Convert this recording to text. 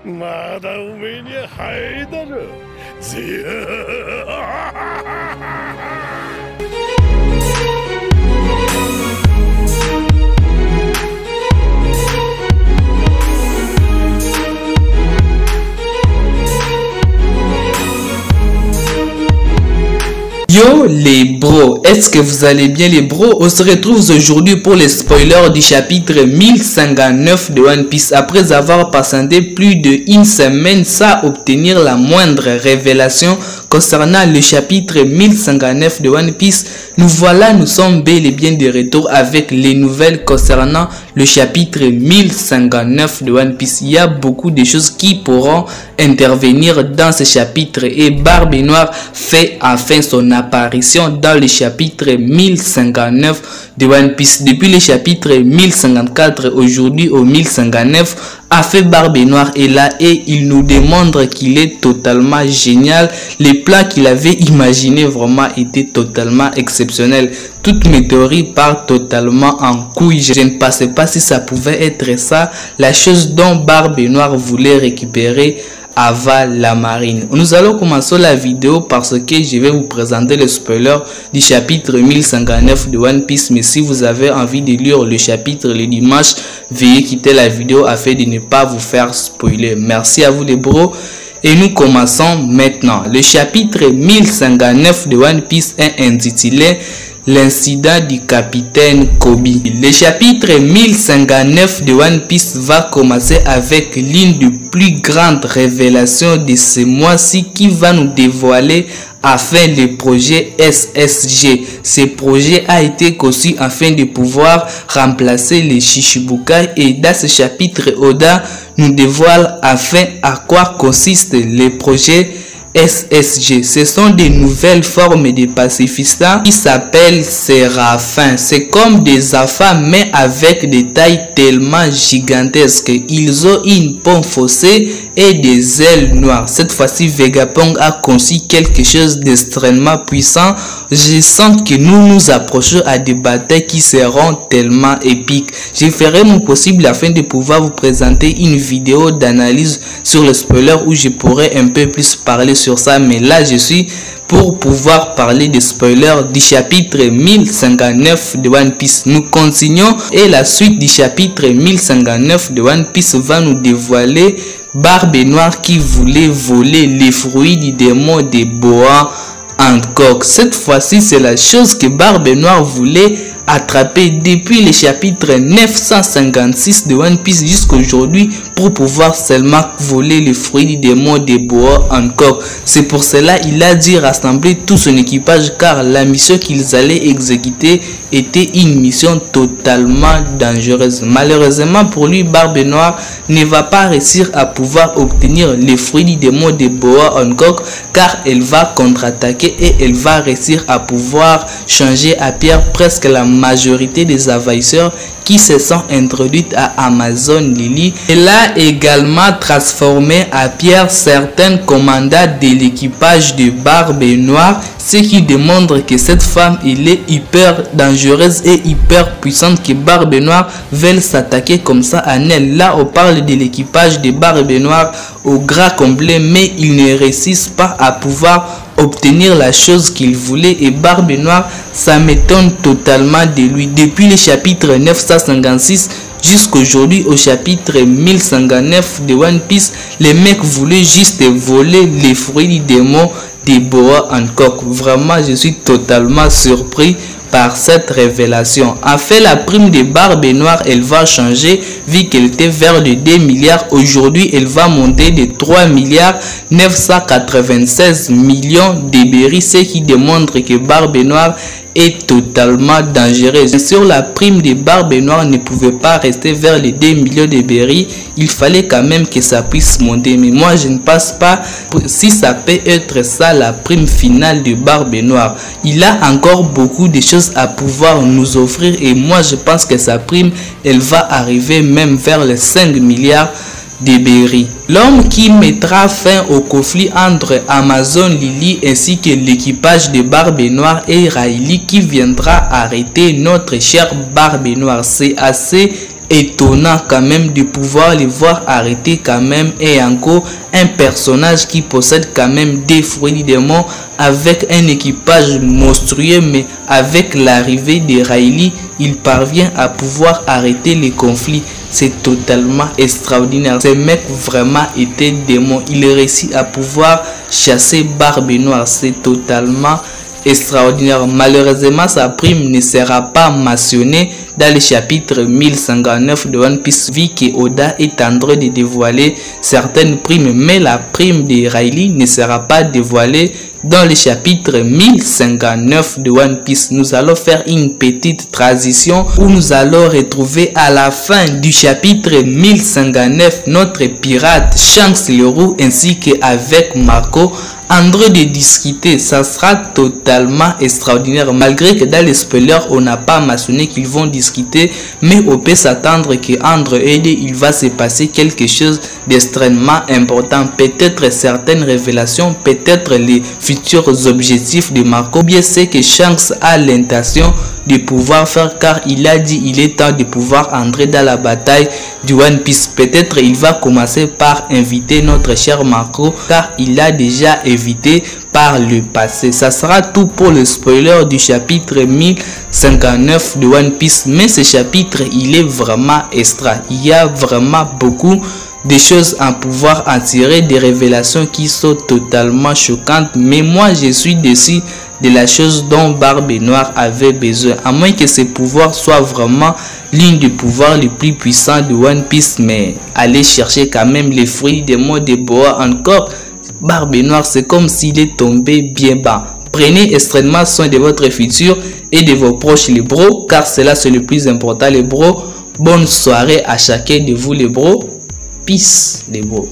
まだおめえには早いだろ。Yo les bros, est-ce que vous allez bien les bros? On se retrouve aujourd'hui pour les spoilers du chapitre 1059 de One Piece. Après avoir patienté plus d'une semaine sans obtenir la moindre révélation concernant le chapitre 1059 de One Piece, nous sommes bel et bien de retour avec les nouvelles concernant le chapitre 1059 de One Piece. Il y a beaucoup de choses qui pourront intervenir dans ce chapitre et Barbe Noire fait enfin son apparition dans le chapitre 1059 de One Piece. Depuis le chapitre 1054 aujourd'hui au 1059, Afé Barbe Noire est là et il nous démontre qu'il est totalement génial. Les plans qu'il avait imaginés vraiment étaient totalement exceptionnels. Toutes mes théories partent totalement en couille. Je ne pensais pas si ça pouvait être ça, la chose dont Barbe Noire voulait récupérer Ava la marine. Nous allons commencer la vidéo parce que je vais vous présenter le spoiler du chapitre 1059 de One Piece. Mais si vous avez envie de lire le chapitre le dimanche, veuillez quitter la vidéo afin de ne pas vous faire spoiler. Merci à vous les bros. Et nous commençons maintenant. Le chapitre 1059 de One Piece est intitulé l'incident du capitaine Kobe. Le chapitre 1059 de One Piece va commencer avec l'une des plus grandes révélations de ce mois-ci qui va nous dévoiler afin le projet SSG. Ce projet a été conçu afin de pouvoir remplacer les Shichibukai et dans ce chapitre Oda nous dévoile enfin à quoi consiste le projet SSG. Ce sont des nouvelles formes de pacifistes qui s'appellent Séraphins. C'est comme des enfants mais avec des tailles tellement gigantesques. Ils ont une pompe fossée et des ailes noires. Cette fois-ci, Vegapunk a conçu quelque chose d'extrêmement puissant. Je sens que nous nous approchons à des batailles qui seront tellement épiques. Je ferai mon possible afin de pouvoir vous présenter une vidéo d'analyse sur le spoiler où je pourrai un peu plus parler sur ça. Mais là, je suis pour pouvoir parler des spoilers du chapitre 1059 de One Piece. Nous continuons et la suite du chapitre 1059 de One Piece va nous dévoiler Barbe Noire qui voulait voler les fruits du démon des Boa Hancock. Cette fois-ci, c'est la chose que Barbe Noire voulait attraper depuis le chapitre 956 de One Piece jusqu'aujourd'hui pour pouvoir seulement voler les fruits du démon des Boa Hancock. C'est pour cela il a dû rassembler tout son équipage car la mission qu'ils allaient exécuter était une mission totalement dangereuse. Malheureusement pour lui, Barbe Noire ne va pas réussir à pouvoir obtenir les fruits du démon des Boa Hancock car elle va contre-attaquer et elle va réussir à pouvoir changer à pierre presque la majorité des envahisseurs qui se sont introduites à Amazon Lily. Elle a également transformé à pierre certains commandants de l'équipage de Barbe Noire, ce qui démontre que cette femme elle est hyper dangereuse et hyper puissante que Barbe Noire veut s'attaquer comme ça à elle. Là on parle de l'équipage de Barbe Noire au gras complet mais ils ne réussissent pas à pouvoir obtenir la chose qu'il voulait et Barbe Noire ça m'étonne totalement de lui. Depuis le chapitre 956 jusqu'aujourd'hui au chapitre 1059 de One Piece, les mecs voulaient juste voler les fruits du démon des Boa Hancock. Vraiment je suis totalement surpris par cette révélation. En fait, la prime de Barbe Noire, elle va changer vu qu'elle était vers de 2 milliards. Aujourd'hui, elle va monter de 3 milliards 996 millions de berries, ce qui démontre que Barbe Noire est totalement dangereuse. Bien sûr, la prime de Barbe Noire ne pouvait pas rester vers les 2 millions de berries. Il fallait quand même que ça puisse monter. Mais moi, je ne pense pas si ça peut être ça la prime finale de Barbe Noire. Il a encore beaucoup de choses à pouvoir nous offrir. Et moi, je pense que sa prime, elle va arriver même vers les 5 milliards de berries. L'homme qui mettra fin au conflit entre Amazon Lily ainsi que l'équipage de Barbe Noire et Riley qui viendra arrêter notre cher Barbe Noire. C'est assez étonnant quand même de pouvoir les voir arrêter quand même. Et encore un personnage qui possède quand même des fruits du démon avec un équipage monstrueux, mais avec l'arrivée de Riley, il parvient à pouvoir arrêter les conflits. C'est totalement extraordinaire. Ce mec vraiment était démon. Il réussit à pouvoir chasser Barbe Noire. C'est totalement extraordinaire. Malheureusement, sa prime ne sera pas mentionnée dans le chapitre 1059 de One Piece, vu que Oda est en train de dévoiler certaines primes, mais la prime de Riley ne sera pas dévoilée dans le chapitre 1059 de One Piece. Nous allons faire une petite transition où nous allons retrouver à la fin du chapitre 1059 notre pirate Shanks le Roux ainsi qu'avec Marco en train de discuter. Ça sera totalement extraordinaire, malgré que dans les spoilers on n'a pas mentionné qu'ils vont discuter, mais on peut s'attendre qu'entre eux il va se passer quelque chose d'extrêmement important, peut-être certaines révélations, peut-être les futurs objectifs de Marco. Bien c'est que Shanks a l'intention de pouvoir faire, car il a dit il est temps de pouvoir entrer dans la bataille du One Piece. Peut-être il va commencer par inviter notre cher Marco, car il a déjà évité par le passé. Ça sera tout pour le spoiler du chapitre 1059 de One Piece, mais ce chapitre il est vraiment extra. Il y a vraiment beaucoup de choses à pouvoir en tirer, des révélations qui sont totalement choquantes, mais moi je suis déçu de la chose dont Barbe Noire avait besoin, à moins que ses pouvoirs soient vraiment l'une des pouvoirs les plus puissants de One Piece. Mais aller chercher quand même les fruits des mots de Boa encore, Barbe Noire, c'est comme s'il est tombé bien bas. Prenez extrêmement soin de votre futur et de vos proches les bros, car cela c'est le plus important les bros. Bonne soirée à chacun de vous les bros. Peace les bros.